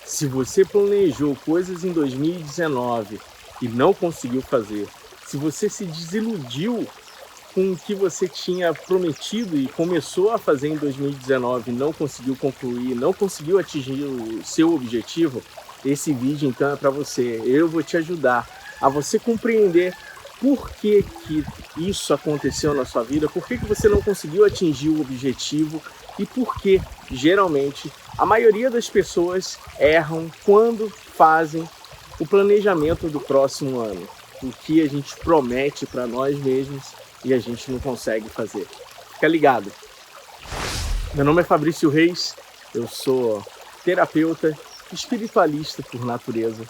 Se você planejou coisas em 2019 e não conseguiu fazer, se você se desiludiu com o que você tinha prometido e começou a fazer em 2019 e não conseguiu concluir, não conseguiu atingir o seu objetivo, esse vídeo então é para você. Eu vou te ajudar a você compreender por que isso aconteceu na sua vida, por que você não conseguiu atingir o objetivo e por que, geralmente, a maioria das pessoas erram quando fazem o planejamento do próximo ano. O que a gente promete para nós mesmos e a gente não consegue fazer. Fica ligado. Meu nome é Fabrício Reis, eu sou terapeuta, espiritualista por natureza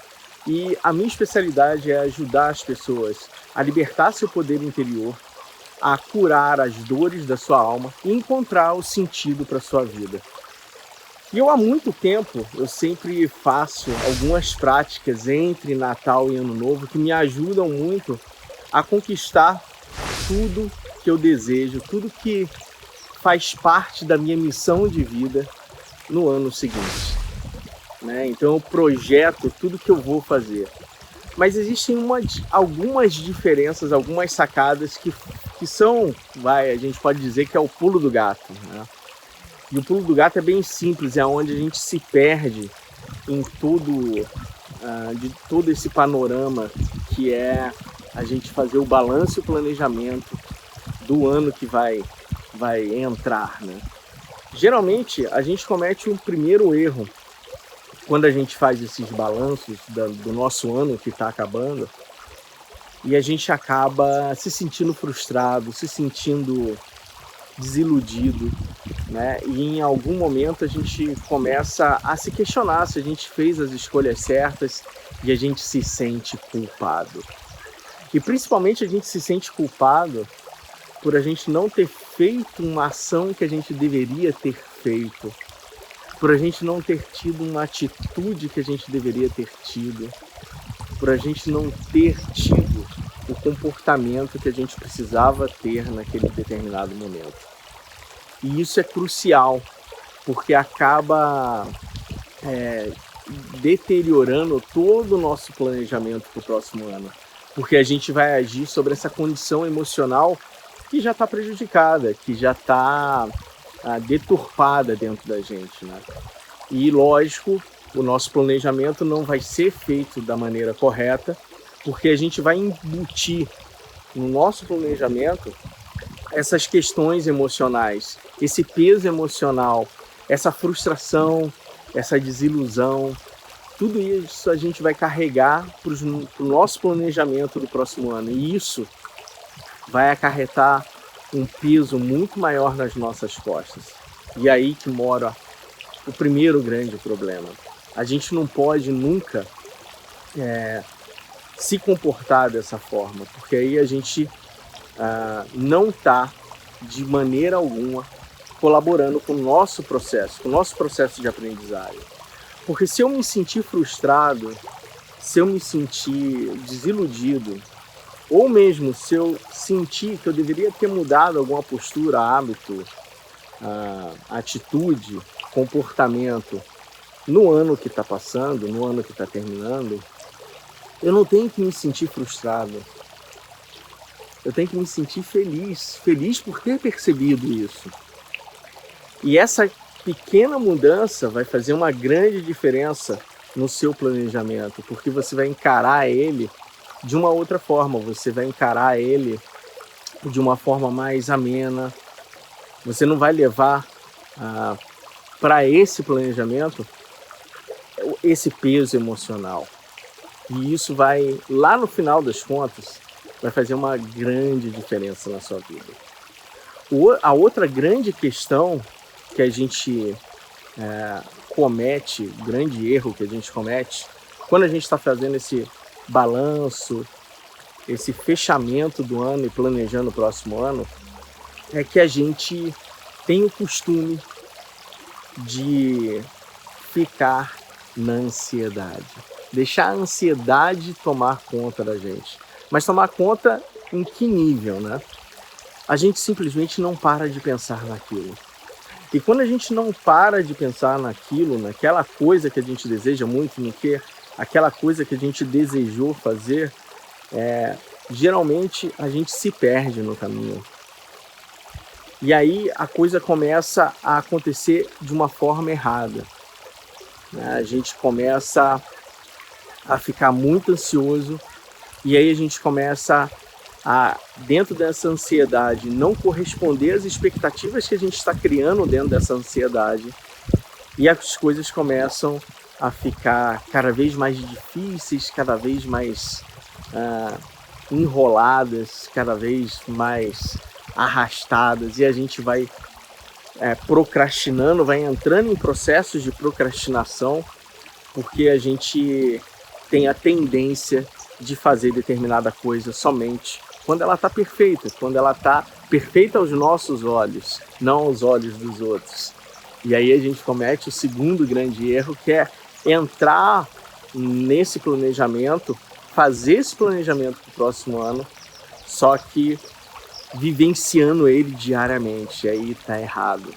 e a minha especialidade é ajudar as pessoas a libertar seu poder interior, a curar as dores da sua alma e encontrar o sentido para a sua vida. E eu há muito tempo, eu sempre faço algumas práticas entre Natal e Ano Novo que me ajudam muito a conquistar tudo que eu desejo, tudo que faz parte da minha missão de vida no ano seguinte. Então eu projeto tudo que eu vou fazer. Mas existem algumas diferenças, algumas sacadas que são, a gente pode dizer que é o pulo do gato. E o pulo do gato é bem simples, é onde a gente se perde em de todo esse panorama que é a gente fazer o balanço e o planejamento do ano que vai entrar. Geralmente a gente comete um primeiro erro quando a gente faz esses balanços do nosso ano que está acabando e a gente acaba se sentindo frustrado, se sentindo desiludido, E em algum momento a gente começa a se questionar se a gente fez as escolhas certas e a gente se sente culpado. E principalmente a gente se sente culpado por a gente não ter feito uma ação que a gente deveria ter feito, por a gente não ter tido uma atitude que a gente deveria ter tido, por a gente não ter tido o comportamento que a gente precisava ter naquele determinado momento. E isso é crucial, porque acaba deteriorando todo o nosso planejamento para o próximo ano. Porque a gente vai agir sobre essa condição emocional que já está prejudicada, que já está deturpada dentro da gente. E lógico, o nosso planejamento não vai ser feito da maneira correta, porque a gente vai embutir no nosso planejamento essas questões emocionais, esse peso emocional, essa frustração, essa desilusão, tudo isso a gente vai carregar para o nosso planejamento do próximo ano. E isso vai acarretar um peso muito maior nas nossas costas. E aí que mora o primeiro grande problema. A gente não pode nunca se comportar dessa forma, porque aí a gente não está, de maneira alguma, colaborando com o nosso processo de aprendizagem. Porque se eu me sentir frustrado, se eu me sentir desiludido, ou mesmo se eu sentir que eu deveria ter mudado alguma postura, hábito, atitude, comportamento no ano que está passando, no ano que está terminando, eu não tenho que me sentir frustrado. Eu tenho que me sentir feliz por ter percebido isso. E essa pequena mudança vai fazer uma grande diferença no seu planejamento, porque você vai encarar ele de uma outra forma, você vai encarar ele de uma forma mais amena, você não vai levar para esse planejamento esse peso emocional. E isso vai, lá no final das contas, vai fazer uma grande diferença na sua vida. A outra grande questão que a gente comete, o grande erro que a gente comete, quando a gente está fazendo esse balanço, esse fechamento do ano e planejando o próximo ano, é que a gente tem o costume de ficar na ansiedade. Deixar a ansiedade tomar conta da gente. Mas tomar conta em que nível, A gente simplesmente não para de pensar naquilo. E quando a gente não para de pensar naquilo, naquela coisa que a gente deseja muito, aquela coisa que a gente desejou fazer, geralmente a gente se perde no caminho. E aí a coisa começa a acontecer de uma forma errada, né? A gente começa a ficar muito ansioso e aí a gente começa a, dentro dessa ansiedade, não corresponder às expectativas que a gente está criando dentro dessa ansiedade, e as coisas começam a ficar cada vez mais difíceis, cada vez mais enroladas, cada vez mais arrastadas, e a gente vai procrastinando, vai entrando em processos de procrastinação, porque a gente tem a tendência de fazer determinada coisa somente quando ela está perfeita, quando ela está perfeita aos nossos olhos, não aos olhos dos outros. E aí a gente comete o segundo grande erro, que é entrar nesse planejamento, fazer esse planejamento para o próximo ano, só que vivenciando ele diariamente. E aí está errado,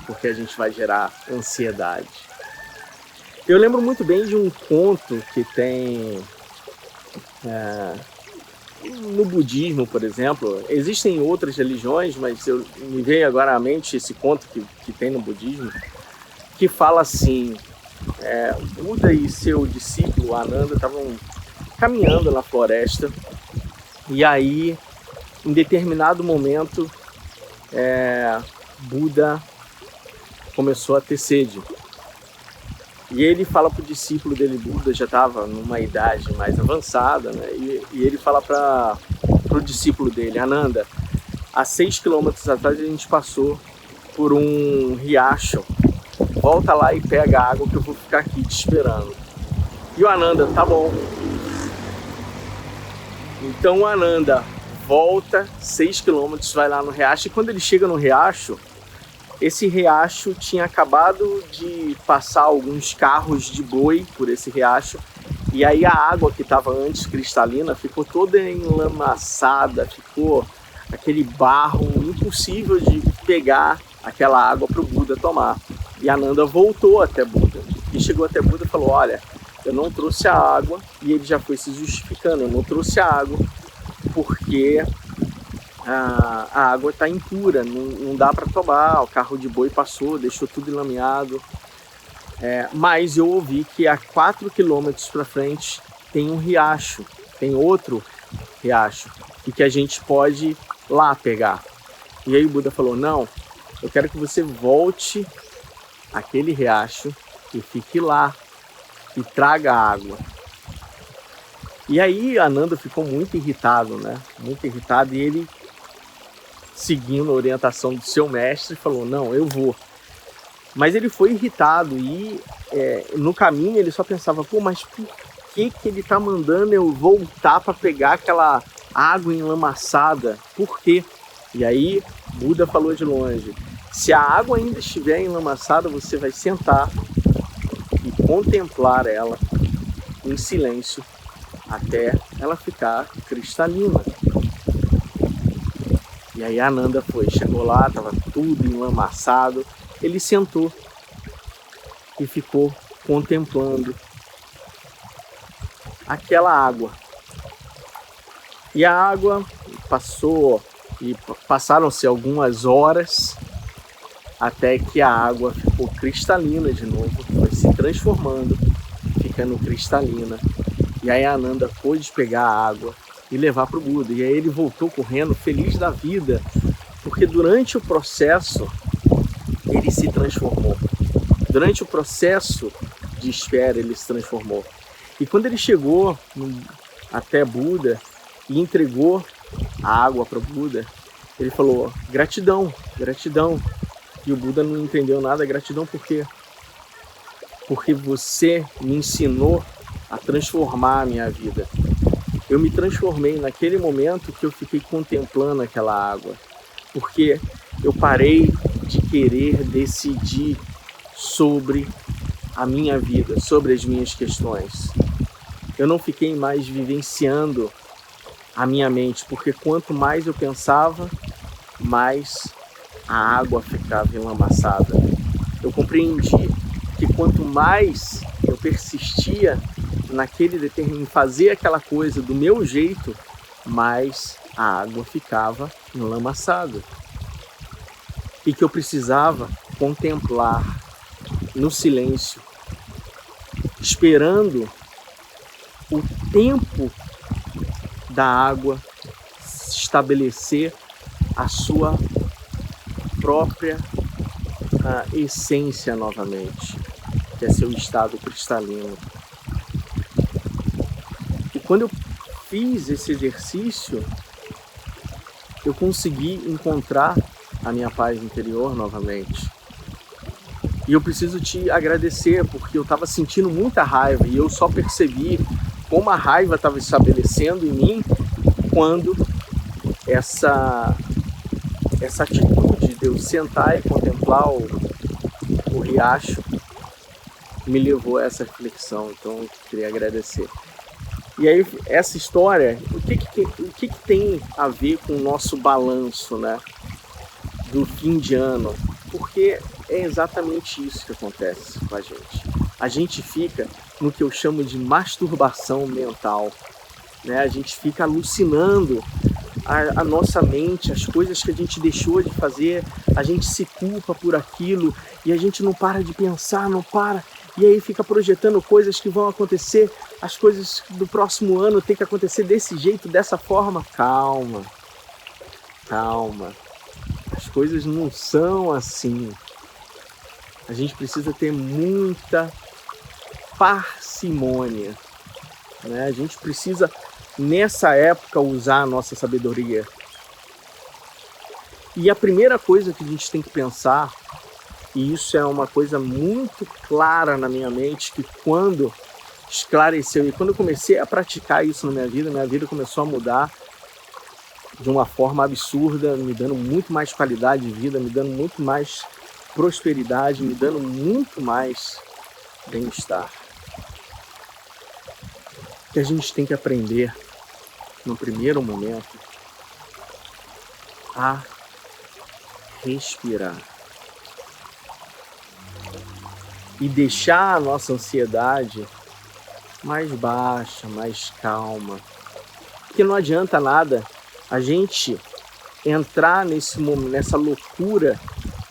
porque a gente vai gerar ansiedade. Eu lembro muito bem de um conto que tem no budismo, por exemplo. Existem outras religiões, mas me veio agora à mente esse conto que tem no budismo, que fala assim: Buda e seu discípulo Ananda estavam caminhando na floresta, e aí, em determinado momento, Buda começou a ter sede. E ele fala para o discípulo dele, Buda já estava numa idade mais avançada, né? E ele fala para o discípulo dele, Ananda, há 6 quilômetros atrás a gente passou por um riacho, volta lá e pega a água que eu vou ficar aqui te esperando. E o Ananda, tá bom. Então o Ananda volta 6 quilômetros, vai lá no riacho, e quando ele chega no riacho, esse riacho tinha acabado de passar alguns carros de boi por esse riacho, e aí a água que estava antes cristalina ficou toda enlamaçada, ficou aquele barro impossível de pegar aquela água para o Buda tomar. E Ananda voltou até Buda, e chegou até Buda e falou, olha, eu não trouxe a água, e ele já foi se justificando, eu não trouxe a água porque a água está impura, não dá para tomar, o carro de boi passou, deixou tudo enlameado. Mas eu ouvi que a 4 quilômetros para frente tem um riacho, tem outro riacho, e que a gente pode lá pegar. E aí o Buda falou, não, eu quero que você volte àquele riacho e fique lá e traga água. E aí Ananda ficou muito irritado, né? Muito irritado, e ele, seguindo a orientação do seu mestre, falou, não, eu vou. Mas ele foi irritado e no caminho ele só pensava, pô, mas por que ele tá mandando eu voltar para pegar aquela água enlamaçada? Por quê? E aí Buda falou de longe, se a água ainda estiver enlamaçada, você vai sentar e contemplar ela em silêncio até ela ficar cristalina. E aí Ananda chegou lá, estava tudo enlamaçado, ele sentou e ficou contemplando aquela água. E a água passou, e passaram-se algumas horas, até que a água ficou cristalina de novo, foi se transformando, ficando cristalina. E aí Ananda pôde pegar a água e levar para o Buda. E aí ele voltou correndo, feliz da vida, porque durante o processo ele se transformou. Durante o processo de espera ele se transformou. E quando ele chegou até Buda e entregou a água para o Buda, ele falou, gratidão, gratidão. E o Buda não entendeu nada, gratidão por quê? Porque você me ensinou a transformar a minha vida. Eu me transformei naquele momento que eu fiquei contemplando aquela água, porque eu parei de querer decidir sobre a minha vida, sobre as minhas questões. Eu não fiquei mais vivenciando a minha mente, porque quanto mais eu pensava, mais a água ficava enlamaçada. Eu compreendi que quanto mais eu persistia em fazer aquela coisa do meu jeito, mais a água ficava enlamaçada. E que eu precisava contemplar no silêncio, esperando o tempo da água estabelecer a sua própria essência novamente, que é seu estado cristalino. E quando eu fiz esse exercício, eu consegui encontrar a minha paz interior novamente. E eu preciso te agradecer, porque eu estava sentindo muita raiva e eu só percebi como a raiva estava estabelecendo em mim quando essa atitude de eu sentar e contemplar o riacho me levou a essa reflexão. Então eu queria agradecer. E aí essa história, o que tem a ver com o nosso balanço, né, do fim de ano? Porque é exatamente isso que acontece com a gente. A gente fica no que eu chamo de masturbação mental, né? A gente fica alucinando a nossa mente, as coisas que a gente deixou de fazer, a gente se culpa por aquilo e a gente não para de pensar, não para, e aí fica projetando coisas que vão acontecer, as coisas do próximo ano tem que acontecer desse jeito, dessa forma. Calma, calma, as coisas não são assim. A gente precisa ter muita parcimônia, né? A gente precisa, nessa época, usar a nossa sabedoria. E a primeira coisa que a gente tem que pensar, e isso é uma coisa muito clara na minha mente, que quando esclareceu e quando eu comecei a praticar isso na minha vida começou a mudar de uma forma absurda, me dando muito mais qualidade de vida, me dando muito mais prosperidade, me dando muito mais bem-estar. Que a gente tem que aprender, no primeiro momento, a respirar e deixar a nossa ansiedade mais baixa, mais calma. Porque não adianta nada a gente entrar nessa loucura,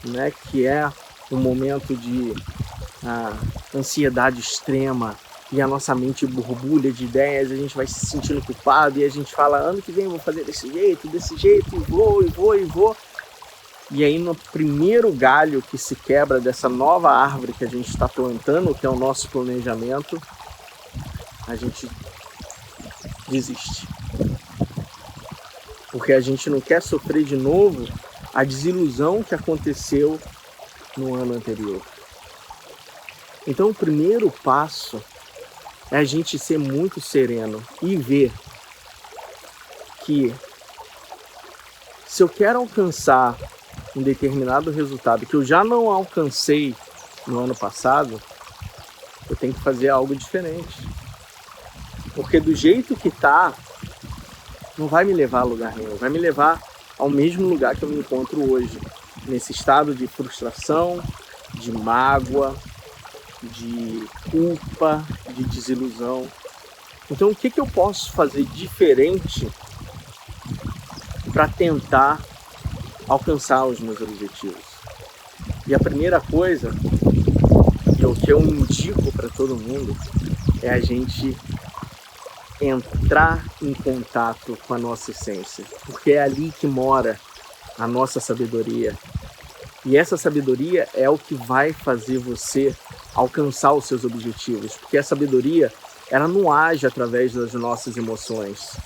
né, que é um momento de ansiedade extrema, e a nossa mente borbulha de ideias, a gente vai se sentindo culpado e a gente fala, ano que vem eu vou fazer desse jeito, e vou. E aí no primeiro galho que se quebra dessa nova árvore que a gente está plantando, que é o nosso planejamento, a gente desiste. Porque a gente não quer sofrer de novo a desilusão que aconteceu no ano anterior. Então o primeiro passo é a gente ser muito sereno e ver que se eu quero alcançar um determinado resultado que eu já não alcancei no ano passado, eu tenho que fazer algo diferente. Porque do jeito que tá, não vai me levar a lugar nenhum, vai me levar ao mesmo lugar que eu me encontro hoje, nesse estado de frustração, de mágoa, de culpa, de desilusão. Então o que eu posso fazer diferente para tentar alcançar os meus objetivos? E a primeira coisa, e o que eu indico para todo mundo, é a gente entrar em contato com a nossa essência, porque é ali que mora a nossa sabedoria. E essa sabedoria é o que vai fazer você alcançar os seus objetivos, porque a sabedoria, ela não age através das nossas emoções,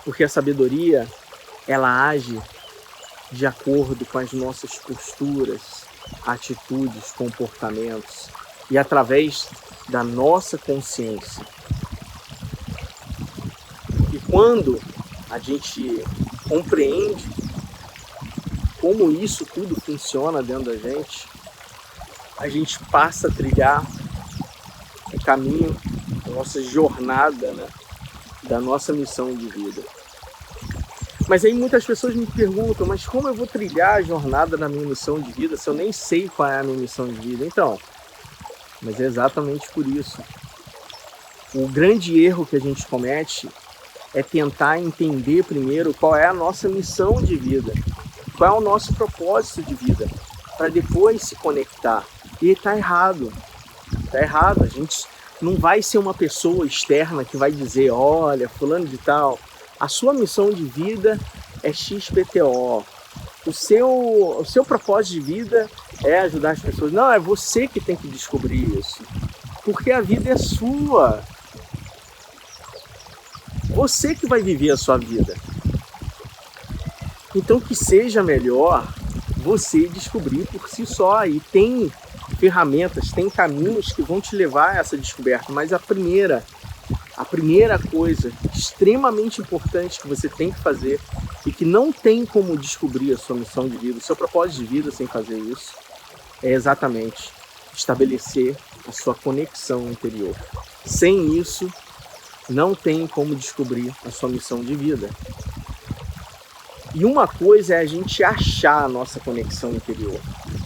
porque a sabedoria, ela age de acordo com as nossas posturas, atitudes, comportamentos e através da nossa consciência. E quando a gente compreende como isso tudo funciona dentro da gente, a gente passa a trilhar o caminho, a nossa jornada, né, da nossa missão de vida. Mas aí muitas pessoas me perguntam, mas como eu vou trilhar a jornada da minha missão de vida se eu nem sei qual é a minha missão de vida? Então, mas é exatamente por isso. O grande erro que a gente comete é tentar entender primeiro qual é a nossa missão de vida, qual é o nosso propósito de vida, para depois se conectar. E está errado. Está errado. A gente não vai ser uma pessoa externa que vai dizer, olha, fulano de tal, a sua missão de vida é XPTO. O seu propósito de vida é ajudar as pessoas. Não, é você que tem que descobrir isso. Porque a vida é sua. Você que vai viver a sua vida. Então que seja melhor você descobrir por si só. E tem ferramentas, tem caminhos que vão te levar a essa descoberta. Mas a primeira coisa extremamente importante que você tem que fazer e que não tem como descobrir a sua missão de vida, o seu propósito de vida sem fazer isso, é exatamente estabelecer a sua conexão interior. Sem isso, não tem como descobrir a sua missão de vida. E uma coisa é a gente achar a nossa conexão interior.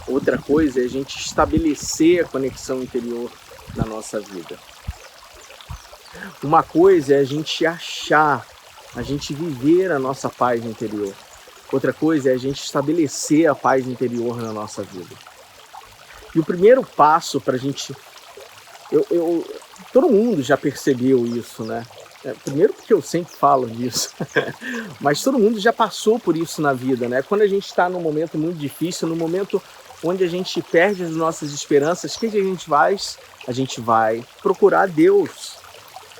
Outra coisa é a gente estabelecer a conexão interior na nossa vida. Uma coisa é a gente achar, a gente viver a nossa paz interior. Outra coisa é a gente estabelecer a paz interior na nossa vida. E o primeiro passo para a gente... todo mundo já percebeu isso, né? Primeiro porque eu sempre falo disso, mas todo mundo já passou por isso na vida, né? Quando a gente está num momento muito difícil, num momento onde a gente perde as nossas esperanças, o que a gente faz? A gente vai procurar Deus.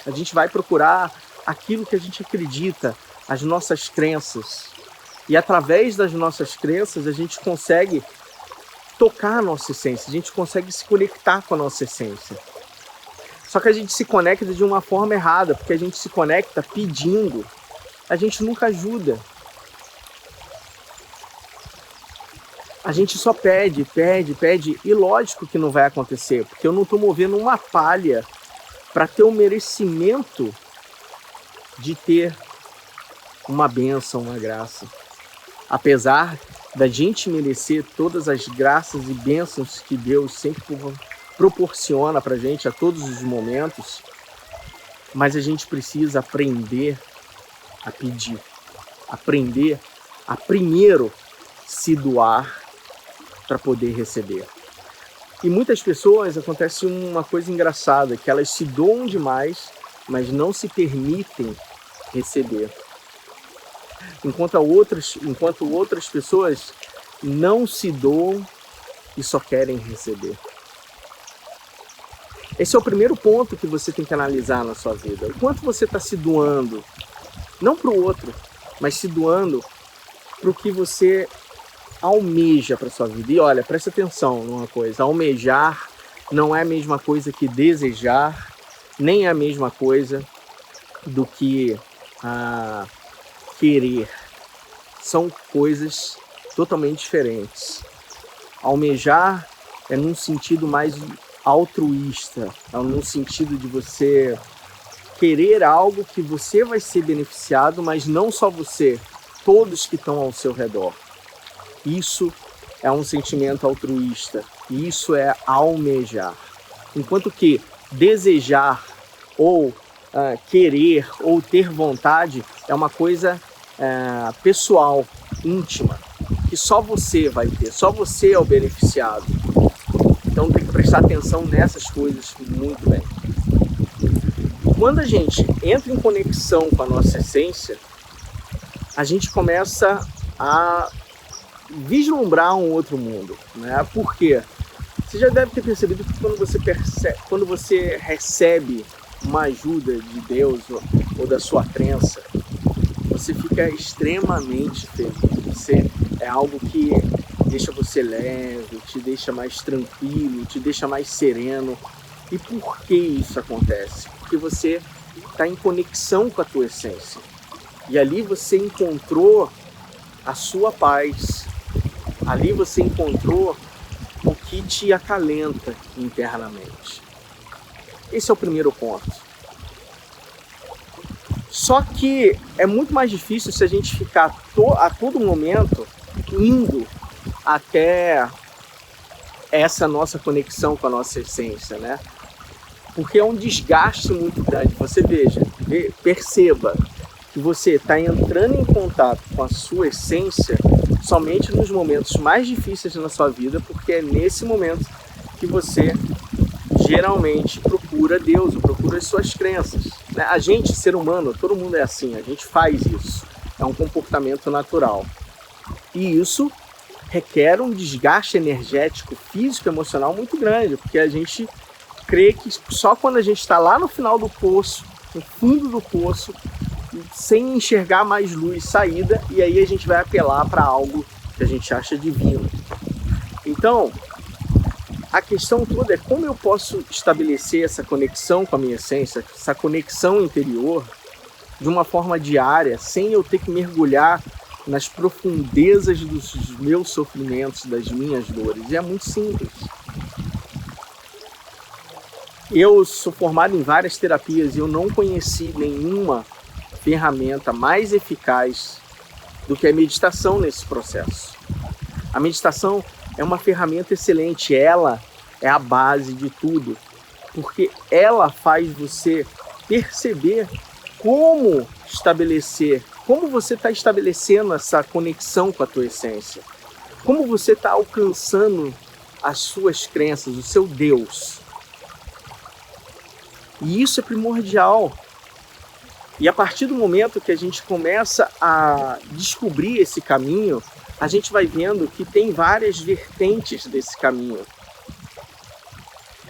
A gente vai procurar aquilo que a gente acredita, as nossas crenças. E através das nossas crenças, a gente consegue tocar a nossa essência, a gente consegue se conectar com a nossa essência. Só que a gente se conecta de uma forma errada, porque a gente se conecta pedindo. A gente nunca ajuda. A gente só pede, e lógico que não vai acontecer, porque eu não estou movendo uma palha para ter o merecimento de ter uma bênção, uma graça. Apesar da gente merecer todas as graças e bênçãos que Deus sempre proporciona para a gente a todos os momentos, mas a gente precisa aprender a pedir, aprender a primeiro se doar para poder receber. E muitas pessoas, acontece uma coisa engraçada, que elas se doam demais, mas não se permitem receber. Enquanto outras pessoas não se doam e só querem receber. Esse é o primeiro ponto que você tem que analisar na sua vida. O quanto você está se doando, não para o outro, mas se doando para o que você almeja para sua vida. E olha, presta atenção numa coisa, almejar não é a mesma coisa que desejar, nem é a mesma coisa do que querer. São coisas totalmente diferentes. Almejar é num sentido mais altruísta, é num sentido de você querer algo que você vai ser beneficiado, mas não só você, todos que estão ao seu redor. Isso é um sentimento altruísta, isso é almejar. Enquanto que desejar ou querer ou ter vontade é uma coisa pessoal, íntima, que só você vai ter, só você é o beneficiado. Então tem que prestar atenção nessas coisas muito bem. Quando a gente entra em conexão com a nossa essência, a gente começa a vislumbrar um outro mundo, né? Por quê? Você já deve ter percebido que quando você recebe uma ajuda de Deus ou da sua crença, você fica extremamente feliz. É algo que deixa você leve, te deixa mais tranquilo, te deixa mais sereno. E por que isso acontece? Porque você está em conexão com a tua essência. E ali você encontrou a sua paz. Ali você encontrou o que te acalenta internamente. Esse é o primeiro ponto. Só que é muito mais difícil se a gente ficar a todo momento indo até essa nossa conexão com a nossa essência, né? Porque é um desgaste muito grande. Você perceba que você está entrando em contato com a sua essência somente nos momentos mais difíceis na sua vida, porque é nesse momento que você geralmente procura Deus, procura as suas crenças, né? A gente, ser humano, todo mundo é assim, a gente faz isso, é um comportamento natural. E isso requer um desgaste energético, físico, emocional muito grande, porque a gente crê que só quando a gente está lá no final do poço, no fundo do poço, sem enxergar mais luz, saída, e aí a gente vai apelar para algo que a gente acha divino. Então, a questão toda é como eu posso estabelecer essa conexão com a minha essência, essa conexão interior, de uma forma diária, sem eu ter que mergulhar nas profundezas dos meus sofrimentos, das minhas dores. E é muito simples. Eu sou formado em várias terapias e eu não conheci nenhuma ferramenta mais eficaz do que a meditação nesse processo. A meditação é uma ferramenta excelente, ela é a base de tudo, porque ela faz você perceber como você está estabelecendo essa conexão com a tua essência, como você está alcançando as suas crenças, o seu Deus. E isso é primordial. E a partir do momento que a gente começa a descobrir esse caminho, a gente vai vendo que tem várias vertentes desse caminho.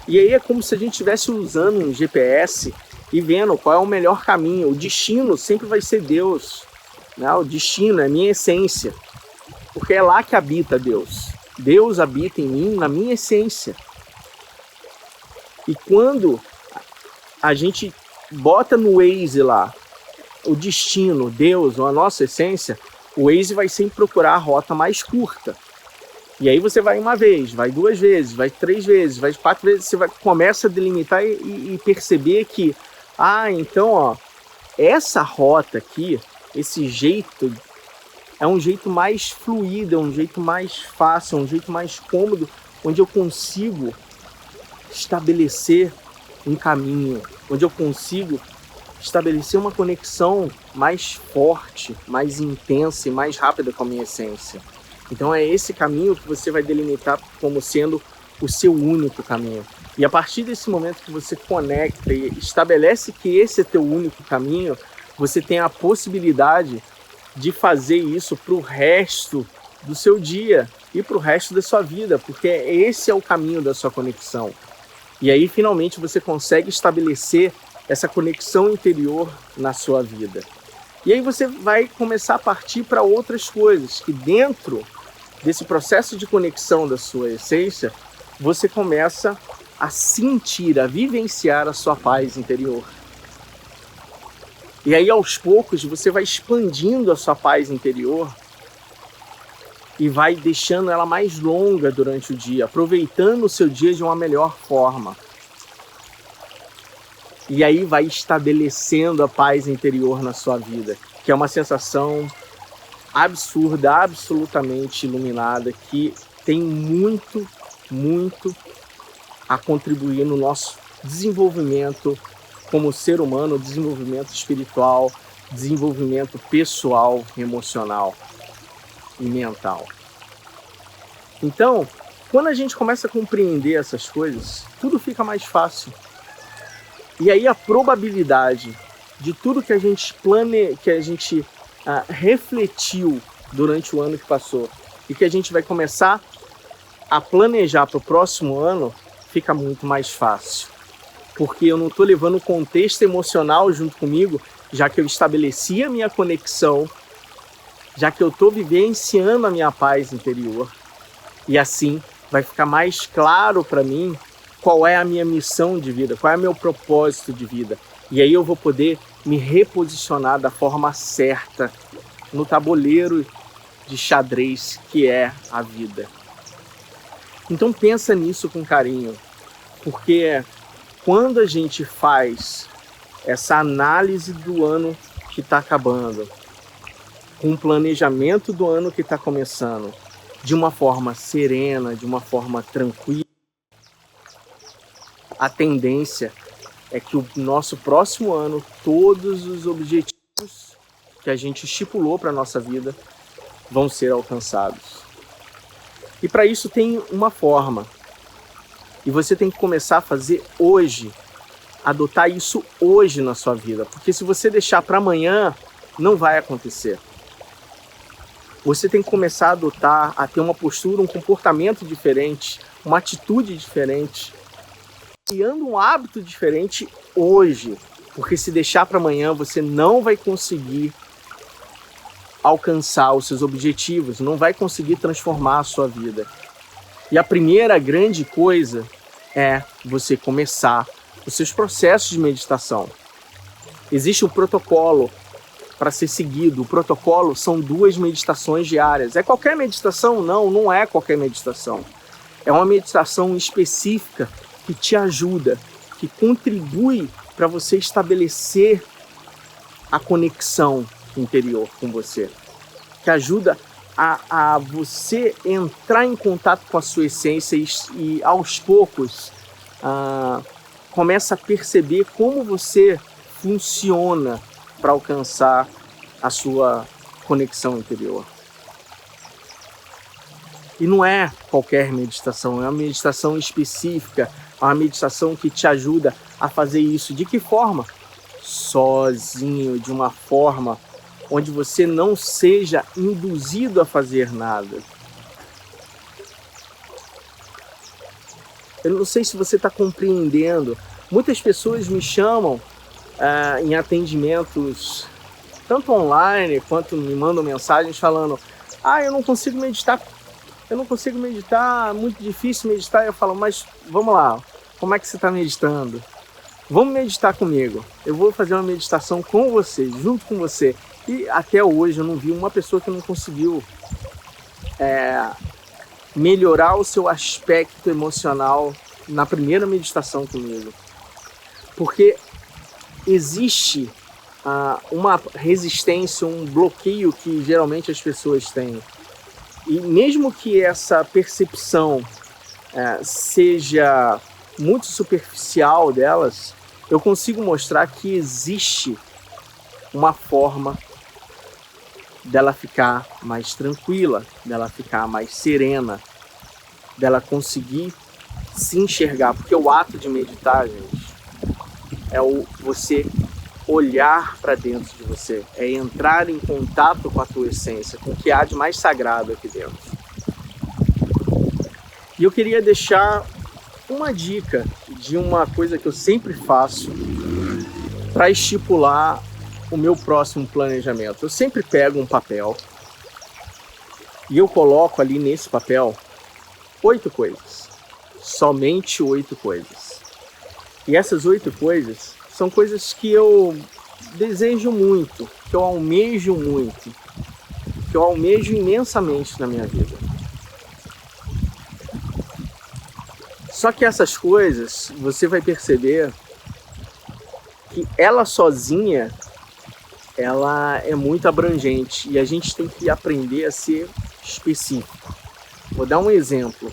E aí é como se a gente estivesse usando um GPS e vendo qual é o melhor caminho. O destino sempre vai ser Deus, né? O destino é a minha essência, porque é lá que habita Deus. Deus habita em mim, na minha essência. E quando a gente bota no Waze lá o destino, Deus ou a nossa essência, o Waze vai sempre procurar a rota mais curta. E aí você vai uma vez, vai 2 vezes, vai 3 vezes, vai 4 vezes, você começa a delimitar e perceber que, então, essa rota aqui, esse jeito, é um jeito mais fluido, é um jeito mais fácil, é um jeito mais cômodo, onde eu consigo estabelecer um caminho, onde eu consigo estabelecer uma conexão mais forte, mais intensa e mais rápida com a minha essência. Então é esse caminho que você vai delimitar como sendo o seu único caminho. E a partir desse momento que você conecta e estabelece que esse é teu único caminho, você tem a possibilidade de fazer isso para o resto do seu dia e para o resto da sua vida, porque esse é o caminho da sua conexão. E aí finalmente você consegue estabelecer essa conexão interior na sua vida. E aí você vai começar a partir para outras coisas, que dentro desse processo de conexão da sua essência, você começa a sentir, a vivenciar a sua paz interior. E aí aos poucos você vai expandindo a sua paz interior e vai deixando ela mais longa durante o dia, aproveitando o seu dia de uma melhor forma. E aí vai estabelecendo a paz interior na sua vida, que é uma sensação absurda, absolutamente iluminada, que tem muito, muito a contribuir no nosso desenvolvimento como ser humano, desenvolvimento espiritual, desenvolvimento pessoal, emocional e mental. Então, quando a gente começa a compreender essas coisas, tudo fica mais fácil. E aí a probabilidade de tudo que a gente refletiu durante o ano que passou e que a gente vai começar a planejar para o próximo ano fica muito mais fácil. Porque eu não estou levando o contexto emocional junto comigo, já que eu estabeleci a minha conexão, já que eu estou vivenciando a minha paz interior. E assim vai ficar mais claro para mim qual é a minha missão de vida, qual é o meu propósito de vida. E aí eu vou poder me reposicionar da forma certa no tabuleiro de xadrez que é a vida. Então pensa nisso com carinho, porque quando a gente faz essa análise do ano que está acabando, com o planejamento do ano que está começando, de uma forma serena, de uma forma tranquila, a tendência é que o nosso próximo ano, todos os objetivos que a gente estipulou para a nossa vida vão ser alcançados. E para isso tem uma forma. E você tem que começar a fazer hoje, adotar isso hoje na sua vida. Porque se você deixar para amanhã, não vai acontecer. Você tem que começar a adotar, a ter uma postura, um comportamento diferente, uma atitude diferente, criando um hábito diferente hoje. Porque se deixar para amanhã, você não vai conseguir alcançar os seus objetivos, não vai conseguir transformar a sua vida. E a primeira grande coisa é você começar os seus processos de meditação. Existe um protocolo para ser seguido. O protocolo são 2 meditações diárias. É qualquer meditação? Não, não é qualquer meditação. É uma meditação específica que te ajuda, que contribui para você estabelecer a conexão interior com você, que ajuda a você entrar em contato com a sua essência e aos poucos começa a perceber como você funciona para alcançar a sua conexão interior. E não é qualquer meditação, é uma meditação específica, é uma meditação que te ajuda a fazer isso. De que forma? Sozinho, de uma forma onde você não seja induzido a fazer nada. Eu não sei se você está compreendendo. Muitas pessoas me chamam em atendimentos, tanto online quanto me mandam mensagens falando: eu não consigo meditar, muito difícil meditar. Eu falo: mas vamos lá, como é que você está meditando? Vamos meditar comigo. Eu vou fazer uma meditação com você, junto com você. E até hoje eu não vi uma pessoa que não conseguiu melhorar o seu aspecto emocional na primeira meditação comigo. Porque existe uma resistência, um bloqueio que geralmente as pessoas têm. E mesmo que essa percepção seja muito superficial delas, eu consigo mostrar que existe uma forma dela ficar mais tranquila, dela ficar mais serena, dela conseguir se enxergar. Porque o ato de meditar, gente, é você olhar para dentro de você, é entrar em contato com a tua essência, com o que há de mais sagrado aqui dentro. E eu queria deixar uma dica de uma coisa que eu sempre faço para estipular o meu próximo planejamento. Eu sempre pego um papel e eu coloco ali nesse papel 8 coisas. Somente 8 coisas. E essas 8 coisas são coisas que eu desejo muito, que eu almejo muito, que eu almejo imensamente na minha vida. Só que essas coisas, você vai perceber que ela sozinha, ela é muito abrangente e a gente tem que aprender a ser específico. Vou dar um exemplo.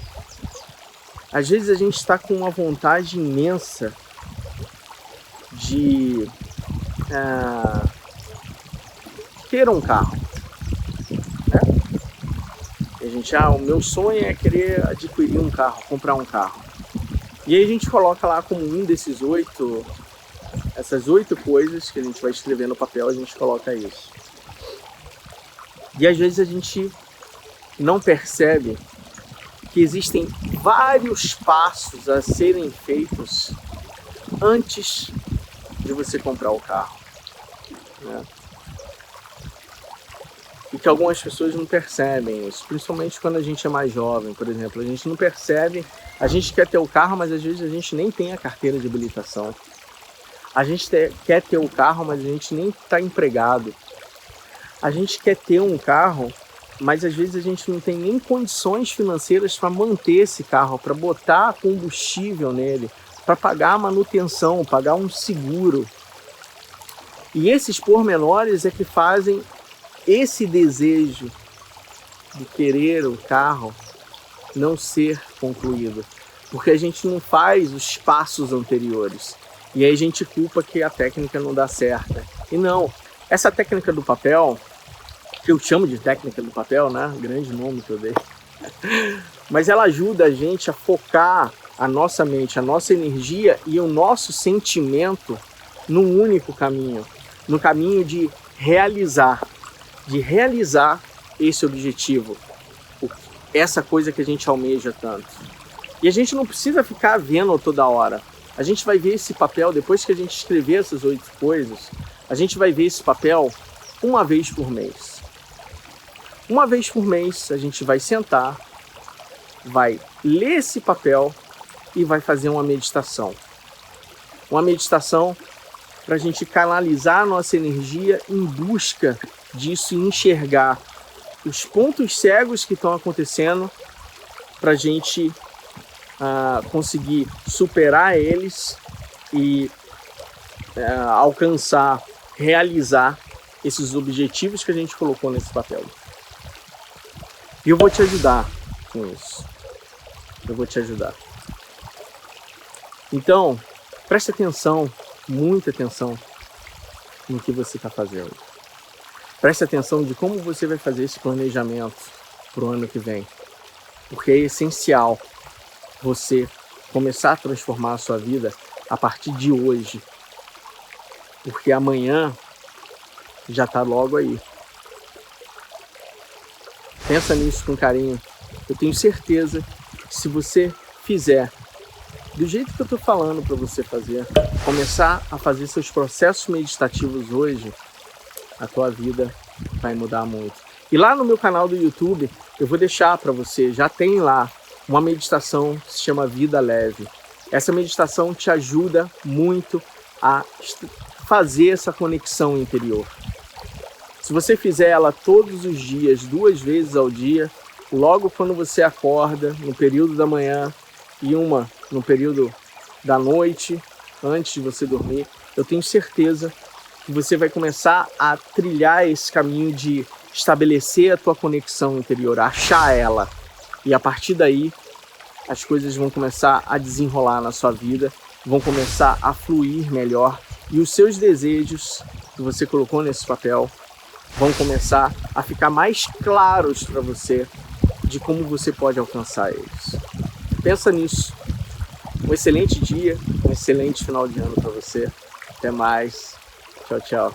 Às vezes a gente está com uma vontade imensa de ter um carro. Né? E a gente, o meu sonho é querer adquirir um carro, comprar um carro. E aí a gente coloca lá como um desses 8, essas 8 coisas que a gente vai escrever no papel, a gente coloca isso. E às vezes a gente não percebe que existem vários passos a serem feitos antes de você comprar o carro. Né? E que algumas pessoas não percebem isso, principalmente quando a gente é mais jovem, por exemplo. A gente não percebe, a gente quer ter o carro, mas às vezes a gente nem tem a carteira de habilitação. A gente quer ter o carro, mas a gente nem está empregado. A gente quer ter um carro, mas às vezes a gente não tem nem condições financeiras para manter esse carro, para botar combustível nele, para pagar a manutenção, pagar um seguro. E esses pormenores é que fazem esse desejo de querer o carro não ser concluído, porque a gente não faz os passos anteriores. E aí a gente culpa que a técnica não dá certo. E não, essa técnica do papel, que eu chamo de técnica do papel, né? Grande nome que eu dei. Mas ela ajuda a gente a focar a nossa mente, a nossa energia e o nosso sentimento num único caminho, no caminho de realizar esse objetivo, essa coisa que a gente almeja tanto. E a gente não precisa ficar vendo toda hora. A gente vai ver esse papel, depois que a gente escrever essas 8 coisas, a gente vai ver esse papel uma vez por mês. Uma vez por mês a gente vai sentar, vai ler esse papel e vai fazer uma meditação. Uma meditação para a gente canalizar a nossa energia em busca disso e enxergar os pontos cegos que estão acontecendo para a gente conseguir superar eles e alcançar, realizar esses objetivos que a gente colocou nesse papel. E eu vou te ajudar com isso. Eu vou te ajudar. Então, preste atenção, muita atenção no que você está fazendo. Preste atenção de como você vai fazer esse planejamento para o ano que vem. Porque é essencial você começar a transformar a sua vida a partir de hoje. Porque amanhã já está logo aí. Pensa nisso com carinho. Eu tenho certeza que se você fizer do jeito que eu estou falando para você fazer, começar a fazer seus processos meditativos hoje, a tua vida vai mudar muito. E lá no meu canal do YouTube, eu vou deixar para você, já tem lá uma meditação que se chama Vida Leve. Essa meditação te ajuda muito a fazer essa conexão interior. Se você fizer ela todos os dias, 2 vezes ao dia, logo quando você acorda, no período da manhã e uma no período da noite, antes de você dormir, eu tenho certeza que você vai começar a trilhar esse caminho de estabelecer a tua conexão interior, achar ela. E a partir daí, as coisas vão começar a desenrolar na sua vida, vão começar a fluir melhor e os seus desejos que você colocou nesse papel vão começar a ficar mais claros para você de como você pode alcançar eles. Pensa nisso. Um excelente dia, um excelente final de ano para você. Até mais. Tchau, tchau.